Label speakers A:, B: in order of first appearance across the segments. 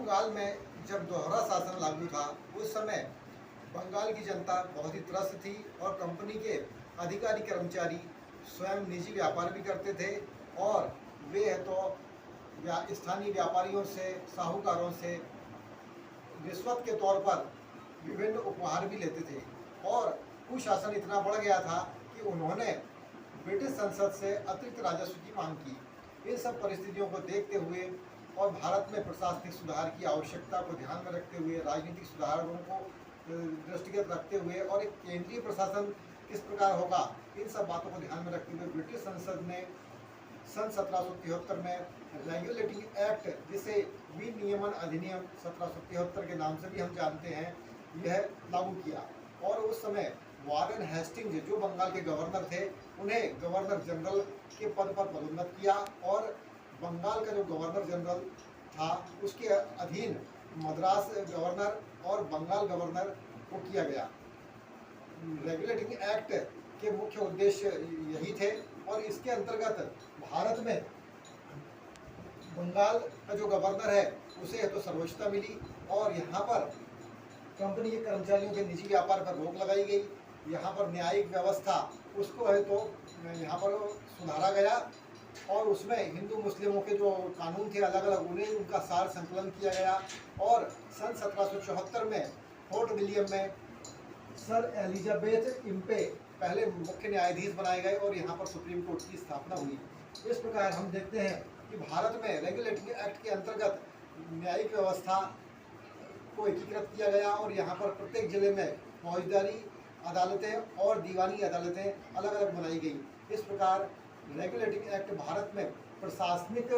A: बंगाल में जब दोहरा शासन लागू था उस समय बंगाल की जनता बहुत ही त्रस्त थी और कंपनी के अधिकारी कर्मचारी स्वयं निजी व्यापार भी करते थे और वे तो स्थानीय व्यापारियों से, साहूकारों से रिश्वत के तौर पर विभिन्न उपहार भी लेते थे और कुशासन इतना बढ़ गया था कि उन्होंने ब्रिटिश संसद से अतिरिक्त राजस्व की मांग की। इन सब परिस्थितियों को देखते हुए और भारत में प्रशासनिक सुधार की आवश्यकता को ध्यान में रखते हुए, राजनीतिक सुधारों को दृष्टिगत रखते हुए और एक केंद्रीय प्रशासन किस प्रकार होगा, इन सब बातों को ध्यान में रखते हुए ब्रिटिश संसद ने सन 1773 में रेगुलेटिंग एक्ट, जिसे विनियमन अधिनियम 1773 के नाम से भी हम जानते हैं, यह लागू किया। और उस समय वारेन हेस्टिंग्स जो बंगाल के गवर्नर थे, उन्हें गवर्नर जनरल के पद पर पदोन्नत किया और बंगाल का जो गवर्नर जनरल था उसके अधीन मद्रास गवर्नर और बंगाल गवर्नर को किया गया। रेगुलेटिंग एक्ट के मुख्य उद्देश्य यही थे और इसके अंतर्गत भारत में बंगाल का जो गवर्नर है उसे तो सर्वोच्चता मिली और यहाँ पर कंपनी के कर्मचारियों के निजी व्यापार पर रोक लगाई गई। यहाँ पर न्यायिक व्यवस्था उसको है तो यहाँ पर सुधारा गया और उसमें हिंदू मुस्लिमों के जो कानून थे अलग अलग, उन्हें उनका सार संकलन किया गया और सन 1774 में फोर्ट विलियम में सर एलिजाबेथ इम्पे पहले मुख्य न्यायाधीश बनाए गए और यहाँ पर सुप्रीम कोर्ट की स्थापना हुई। इस प्रकार हम देखते हैं कि भारत में रेगुलेटिंग एक्ट के अंतर्गत न्यायिक व्यवस्था को एकीकृत किया गया और यहाँ पर प्रत्येक जिले में फौजदारी अदालतें और दीवानी अदालतें अलग अलग बनाई गई। इस प्रकार रेगुलेटिंग एक्ट भारत में प्रशासनिक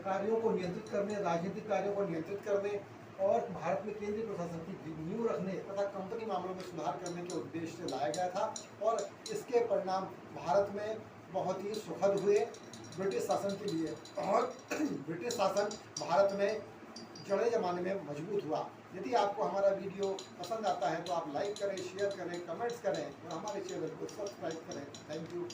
A: कार्यों को नियंत्रित करने, राजनीतिक कार्यों को नियंत्रित करने और भारत में केंद्रीय प्रशासन की नींव रखने तथा कंपनी मामलों में सुधार करने के उद्देश्य से लाया गया था और इसके परिणाम भारत में बहुत ही सुखद हुए ब्रिटिश शासन के लिए। और ब्रिटिश शासन भारत में जड़े जमाने में मजबूत हुआ। यदि आपको हमारा वीडियो पसंद आता है तो आप लाइक करें, शेयर करें, कमेंट्स करें और हमारे चैनल को सब्सक्राइब करें। Thank you.